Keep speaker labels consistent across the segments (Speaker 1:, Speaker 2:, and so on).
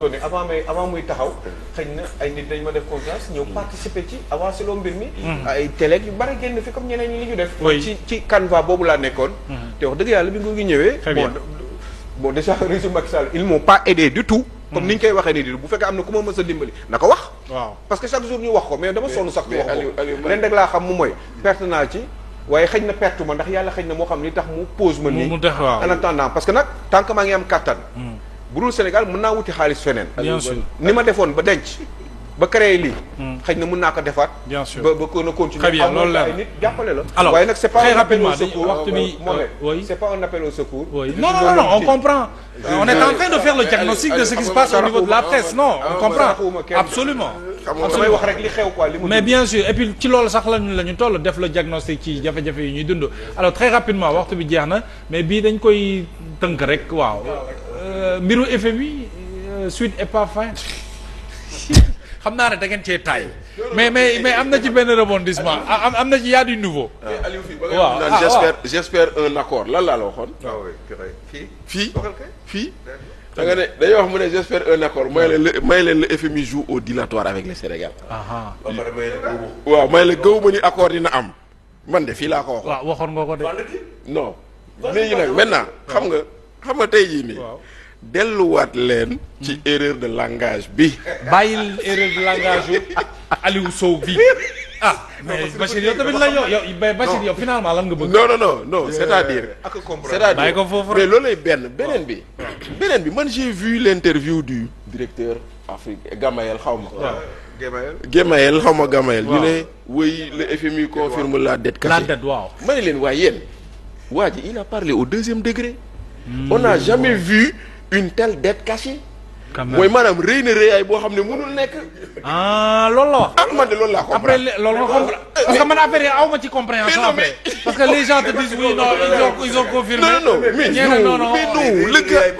Speaker 1: avant muy taxaw xëy na ay nit dañ ma def confiance ñëw participer ci avancé loo mbir mi ay télé yu bari génn fi comme ñeneen ñi li ñu def ci canevas boobu laa nekkoon te wax dëgg yàlla bi nguur gi ñëwee bon déjà régime Macky Sall ils m'ont pas aidé du tout comme ni ñu koy waxee nii di bu fekkee am na ku ma mës a dimbali na ko wax parce que chaque jour ñu wax ko mais dama sonn sax wax ko leen rek laa xam mu mooy perte naa ci waaye xëy na perte ma ndax yàlla xëy na moo xam li tax mu pose ma nii en attendant parce que nag tant que maa ngi am kattan bu dul Sénégal mën naa wuti xaalis feneen.
Speaker 2: bien sûr
Speaker 1: ni ma defoon ba denc ba créé lii. xëy na mën naa ko defaat.
Speaker 2: bien sûr
Speaker 1: ba ko na continuer.
Speaker 2: très bien loolu la
Speaker 1: ay nit jàppale la.
Speaker 2: alors
Speaker 1: waaye nag c'est pas
Speaker 2: très
Speaker 1: un appel au
Speaker 2: rapidement
Speaker 1: secours.
Speaker 2: waxtu bi oui
Speaker 1: c'est pas un appel au secours.
Speaker 2: non on comprend. on est en train de faire le diagnostic de ce qui se passe au niveau de la presse non on comprend absolument.
Speaker 1: damay wax rek li xew quoi li mu.
Speaker 2: mais bien sûr et puis ci loolu sax la ñu toll def le diagnostic ci jafe-jafe yi ñuy dund alors très rapidement waxtu bi jeex na mais bii dañ koy tënk rek waaw mbiru FMI suite et pas fin xam naa ne da ngeen cee taay mais am na ci benn rebondissement am na ci y a du nouveau.
Speaker 3: waaw j'espère un accord lan laa la waxoon. fii da nga ne dañuy wax mu ne j'espère un accord may leen le FMI joue au dilatoire avec le Sénégal. waaw may la gëw ma ni accord dina am man de fii laa ko waxoon.
Speaker 2: waaw waxoon nga ko de.
Speaker 3: non léegi nag maintenant xam nga tey jii nii. delluwaat leen ci erreur de langage bi.
Speaker 2: bàyyil erreur de langage yu Aliou Sow bi mais Bachir yow tamit la yow Bachir yow finalement lan nga bëgg.
Speaker 3: non c'est-à-dire
Speaker 2: bàyyi ko foofu
Speaker 3: mais loolay beneen bi man j'ai vu l'interview du directeur Afrique Gamayel xaw ma. Gamayel xaw ma Gamayel. ñu ne oui le FMI confirme la dette cachée.
Speaker 2: la dette waaw.
Speaker 3: ma ne leen waaye yéen waa ji il a parlé au deuxième degré. On n'a jamais vu une telle dette cachée. mooy maanaam rëy na rëyaay boo xam ne mënul nekk.
Speaker 2: loolu la wax.
Speaker 3: man de loolu laa comprendre.
Speaker 2: après loolu nga comprendre parce que man affaire yi aw ma ci compréhension après. parce que les gens te disent oui non ils ont confirmé.
Speaker 3: non le gars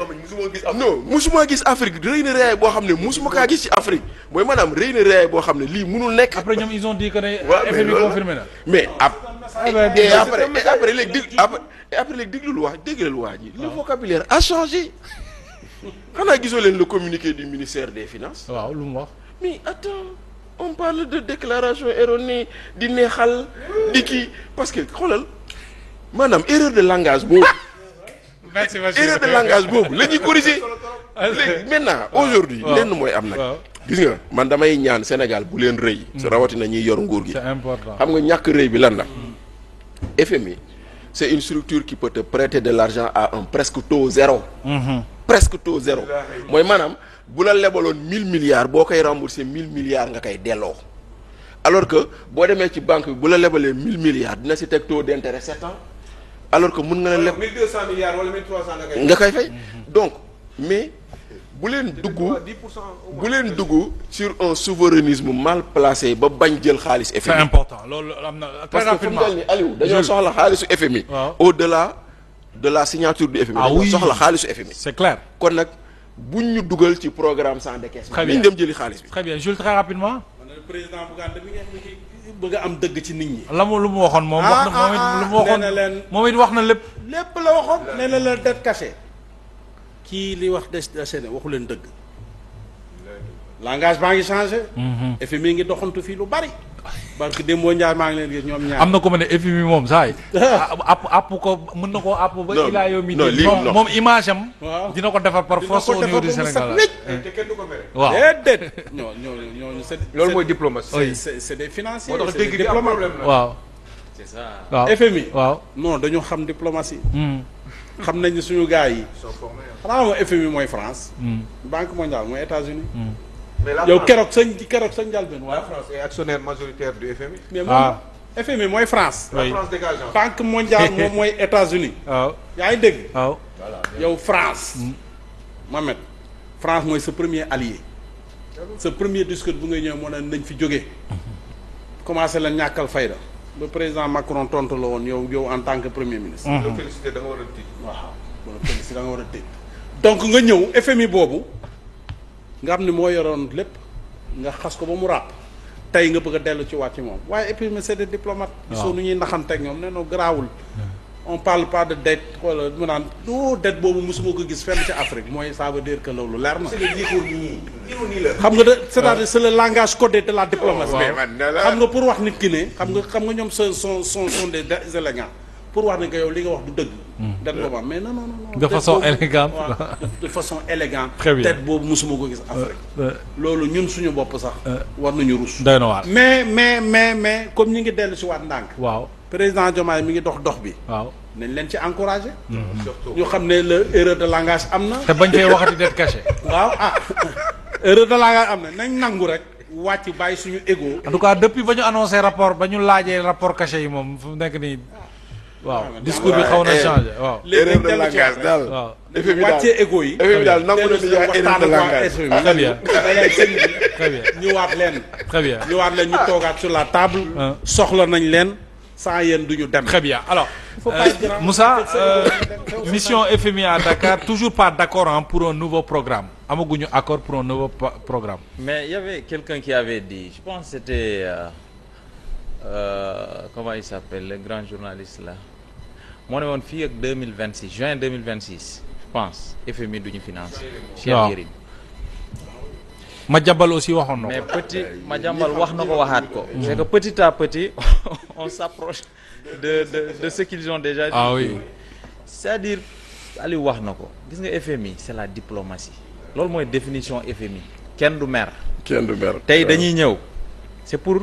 Speaker 3: non musuma gis Afrique rëy na rëyaay boo xam ne musuma kaa gis ci Afrique mooy maanaam rëy na rëyaay boo xam ne lii mënul nekk.
Speaker 2: après ñoom ils ont dit que ne FMI confirmé na.
Speaker 3: mais après léegi déglul waa ji le vocabulaire a changé. xanaa gisoo leen le communiqué du ministère des finances.
Speaker 2: waaw lu mu wax.
Speaker 3: mais attends on parle de déclaration erronée di neexal di kii parce que xoolal maanaam erreur de langage boobu.
Speaker 2: merci
Speaker 3: erreur de langage boobu la ñuy corriger. léegi maintenant aujourd'hui lenn mooy am nag. gis nga man damay ñaan Sénégal bu leen rëy. su rawatina ñuy yor nguur gi.
Speaker 2: c'est important
Speaker 3: xam nga ñàkk rëy bi lan la. FMI c'est une structure qui peut te prêter de l'argent à un presque taux zéro. presque taux zéro mooy maanaam bu la lebaloon 1000 milliards boo koy rembourser 1000 milliards nga koy delloo alors que boo demee ci banque bi bu la lebalee 1000 milliards dina si teg taux d'intérêt 7 ans alors que mun nga la leb
Speaker 1: 1200 milliards wala 1300
Speaker 3: nga koy fay donc mais bu leen dugg sur un souverainisme mal placé ba bañ jël xaalis FMI.
Speaker 2: c'est important loolu am na très rapidement
Speaker 3: parce que fu mu toll nii Aliou dañoo soxla xaalisu FMI. au-delà de la signature du FMI.
Speaker 2: oui
Speaker 3: soxla xaalisu FMI.
Speaker 2: c'est clair
Speaker 3: kon nag buñ ñu dugal ci programme sans décaissement.
Speaker 2: très bien
Speaker 3: ñu dem jëli xaalis bi.
Speaker 2: très bien Jules très rapidement.
Speaker 4: président Bougane mi ngi bëgg a am dëgg ci nit ñi.
Speaker 2: lu mu waxoon moom. wax na moom it lu mu waxoon
Speaker 4: nee na leen
Speaker 2: moom it wax na lépp.
Speaker 4: lépp la waxoon. nee na leen dette cachée. kii li wax dette cachée waxu leen dëgg. langage baa ngi changé. FMI ngi doxantu fii lu bari. parce que Demba Ndiaye maa ngi leen gis ñoom ñaar.
Speaker 2: am na ko ma ne FMI moom saa yi. app ko mën na koo app ba. ilaa yow mi moom image am. dina ko defar par force au niveau du Sénégal.
Speaker 1: te kenn du ko mere.
Speaker 2: waaw
Speaker 4: déedéet. ñooñu
Speaker 1: loolu mooy diplomatie.
Speaker 4: c'est des financiers.
Speaker 1: moo tax dégg di am problème la.
Speaker 2: waaw.
Speaker 4: c'est ça.
Speaker 2: waaw
Speaker 4: FMI.
Speaker 2: waaw
Speaker 4: non dañu xam diplomatie. xam nañ ni suñu gars yi. xanaa moom FMI mooy France. Banque mondiale mooy États-Unis.
Speaker 1: mais la
Speaker 4: yow keroog sa njëlbeen.
Speaker 1: la France est actionnaire majoritaire du FMI.
Speaker 4: mais moom FMI mooy France.
Speaker 1: la France dégage.
Speaker 4: Banque mondiale moom mooy États-Unis.
Speaker 2: waaw
Speaker 4: yaa ngi dégg.
Speaker 2: waaw.
Speaker 4: yow France. Mohamed France mooy sa premier allié. sa premier discours bu ngay ñëw moo ne nañ fi jógee. commencé la ñàkkal fayda. le président Macron tontu la woon yow en tant que premier ministre.
Speaker 1: la félicité da nga war a tiit.
Speaker 4: waaw la félicité da nga war a tiit. donc nga ñëw FMI boobu. nga xam ne moo yoroon lépp nga xas ko ba mu ràpp tey nga bëgg a dellu ci waat ci moom waaye et puis mais c'est des diplomates. waaw gisoo nu ñuy naxanteeg ñoom nee na garaawul. on parle pas de dette wala mu naan dette boobu mosuma ko gis fenn ci Afrique mooy ça veut dire que loolu leer na. xam nga c'est-à-dire c'est le langage codé de la diplomatie. xam nga pour wax nit ki ne. xam nga ñoom sont des élégants pour wax ne que yow li nga wax du dëgg. dette boobu am mais non.
Speaker 2: de façon élégante
Speaker 4: de façon élégante.
Speaker 2: très bien
Speaker 4: dette boobu mosuma ko gis Afrique. loolu ñun suñu bopp sax. war nañu rus.
Speaker 2: doy na waar
Speaker 4: mais comme ñi ngi dellu si waat ndànk.
Speaker 2: waaw
Speaker 4: président Diomaye mi ngi dox bi.
Speaker 2: waaw
Speaker 4: nañ leen ci encouragé. ñu xam ne la erreur de langage am na.
Speaker 2: te bañ fee waxati dette cachée.
Speaker 4: waaw erreur de langage am na nañ nangu rek wàcc bàyyi suñu ego.
Speaker 2: en tout cas depuis ba ñu annoncé rapport ba ñu laajee rapport caché yi moom fu mu nekk nii. waaw discours bi xaw na changé waaw.
Speaker 3: erreur de langage daal.
Speaker 2: waaw
Speaker 3: effet bi daal
Speaker 4: wàccee ego yi.
Speaker 3: effet bi daal nangu na ni yaa erreur de langage.
Speaker 2: très bien très bien
Speaker 4: ñëwaat leen.
Speaker 2: très bien
Speaker 4: ñëwaat leen ñu toogaat sur la table. soxla nañ leen. sans yéen du ñu dem.
Speaker 2: très bien alors Moussa mission FMI à Dakar toujours pas d'accord pour un nouveau programme amaguñu accord pour un nouveau programme.
Speaker 5: Mais il y avait quelqu'un qui avait dit, je pense que c'était comment il s'appelle le grand journaliste là moo ne woon fii ak 2026 juin 2026 je pense FMI duñu financer. Cheikh Yérim.
Speaker 2: Madiambal aussi waxoon na ko.
Speaker 5: mais petit Madiambal wax na ko waxaat ko. c'est que petit à petit on s'approche de ce qu'ils ont déjà dit.
Speaker 2: Ah oui.
Speaker 5: c'est-à-dire Aliou wax na ko gis nga FMI c'est la diplomatie loolu mooy définition FMI kenn du mer. tey dañuy ñëw c'est pour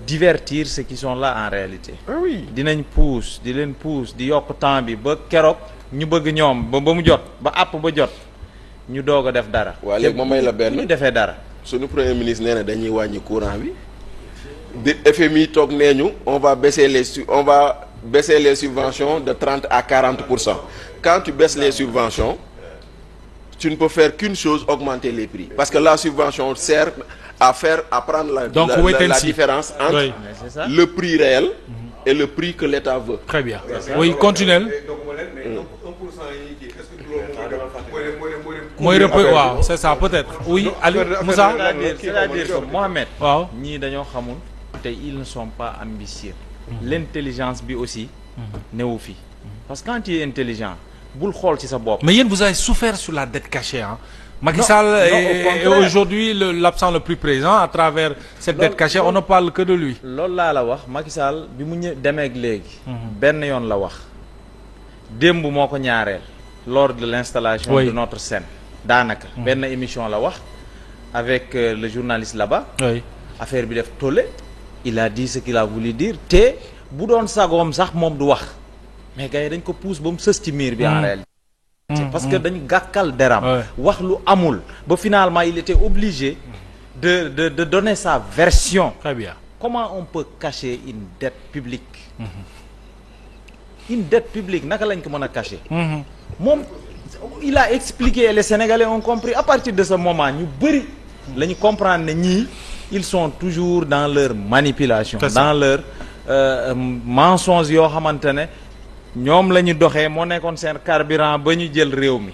Speaker 5: divertir ceux qui sont là en réalité.
Speaker 3: Ah oui.
Speaker 5: dinañ pousse di leen pousse di yokk temps bi ba keroog ñu bëgg ñoom ba mu jot ba àpp ba jot ñu doog a def dara.
Speaker 3: waa léegi ma may la benn
Speaker 5: ñu defee dara.
Speaker 3: suñu premier ministre nee na dañuy wàññi courant bi. di FMI toog nee ñu on va baisser les subventions de 30 à 40%. Quand tu baisses les subventions tu ne peux faire qu'une chose, augmenter les prix, parce que la subvention sert à prendre la différence entre le prix réel et le prix que l'État veut.
Speaker 2: Très bien. Oui, continuez. waaw c'est ça peut-être. Oui, Aliou Moussa.
Speaker 5: c'est-à-dire que Mohamed.
Speaker 2: waaw
Speaker 5: ñii dañoo xamul te ils ne sont pas ambitieux. L'intelligence bi aussi. newu fi parce que quand tu es intelligent bul xool ci sa bopp.
Speaker 2: mais yéen vous avez souffert sur la dette cachée hein. Macky Sall est aujourd'hui l'absent le plus présent à travers cette dette cachée on ne parle que de lui.
Speaker 5: loolu laa la wax Macky Sall bi mu demeeg léegi. benn yoon la wax. démb moo ko ñaareel. lors de l'installation de notre scène. daanaka benn émission la wax avec le journaliste là-bas.
Speaker 2: oui
Speaker 5: affaire bi def tollé. il a dit ce qu'il a voulu dire te bu doon sagoom sax moom du wax. mais gars yi dañ ko pousse ba mu sës ci miir bi en réalité. parce que dañu gàkkal deram wax lu amul ba finalement il était obligé de donner sa version.
Speaker 2: Très bien.
Speaker 5: Comment on peut cacher une dette publique? Une dette publique naka lañ ko mën a cacher. moom il a expliqué et les Sénégalais ont compris à partir de ce moment ñu bëri la ñu comprendre ne ñii ils sont toujours dans leur manipulation. dans leur mensonges yoo xamante ne ñoom la ñu doxee moo nekkoon seen carburant ba ñu jël réew mi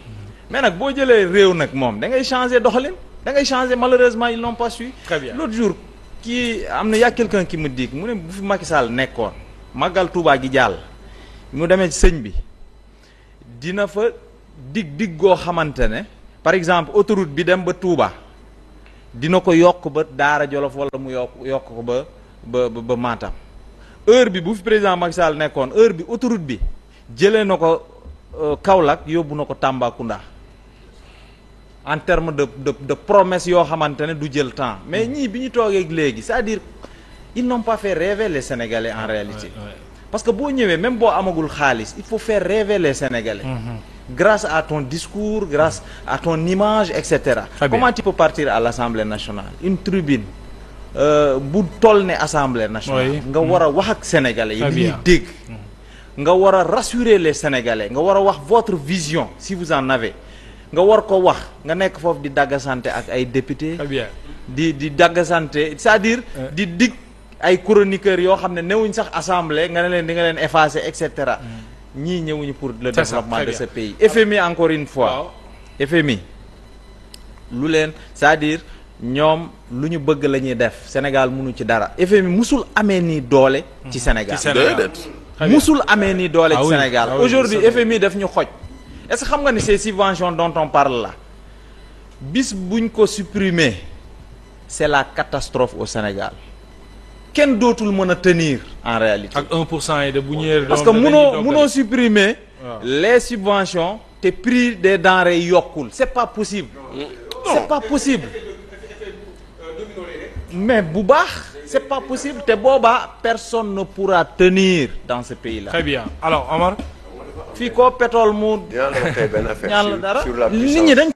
Speaker 5: mais nag boo jëlee réew nag moom da ngay changer doxalin da ngay changer malheureusement ils n'ont pas su.
Speaker 2: Très bien.
Speaker 5: L'autre jour kii am na y a quelqu'un qui me dit mu ne bu fi Macky Sall nekkoon Magal Touba gi jàll mu demee ci sëñ bi dina fa dig goo xamante ne par exemple autoroute bi dem ba Touba dina ko yokk ba Daara Jolof wala mu yokk ko ba Matam. heure bi bu fi président Macky Sall nekkoon heure bi autoroute bi jëlee na ko Kaolack yóbbu na ko Tambacounda en terme de promesse yoo xamante ne du jël temps mais ñii bi ñu toogee léegi c'est-à-dire ils n'ont pas fait rêver les Sénégalais en réalité. parce que boo ñëwee même boo amagul xaalis il faut faire rêver les Sénégalais. grâce à ton discours grâce à ton image et cetera. Comment tu peux partir à l'Assemblée nationale une tribune. bu toll ne assemblée nationale. nga war a wax ak sénégalais yi. li ñuy dégg. nga war a rassurer les sénégalais nga war a wax votre vision si vous en avez nga war ko wax nga nekk foofu di daggasante ak ay députés. di daggasante c'est-à-dire di dig ay chroniqueurs yoo xam ne newuñ sax assemblée nga ne leen di nga leen effacer et cetera. ñii ñëwuñu pour le développement de ce pays. FMI encore une fois. FMI lu leen c'est-à-dire. ñoom lu ñu bëgg la ñuy def Sénégal mënu ci dara FMI musul amee nii doole ci Sénégal musul amee ni doole ci Sénégal aujourd'hui
Speaker 2: c'est vrai.
Speaker 5: FMI daf ñu xoj est-ce que xam nga ni ces subventions dont on parle là bis buñ ko supprimer c'est la catastrophe au Sénégal kenn dootul mën a tenir en réalité
Speaker 2: ak 1% yi de bu ñëwee.
Speaker 5: parce que munoo supprimer les subventions te prix des denrées yokkul c'est pas possible c'est pas possible mais bu baax c'est pas possible te boobaa personne ne pourra tenir dans ce pays-là.
Speaker 2: Très bien alors Omar.
Speaker 5: fii ko pétrole mu
Speaker 3: dinaa la wax tey benn affaire
Speaker 5: ñaan la dara
Speaker 3: sur la
Speaker 5: nit ñi dañ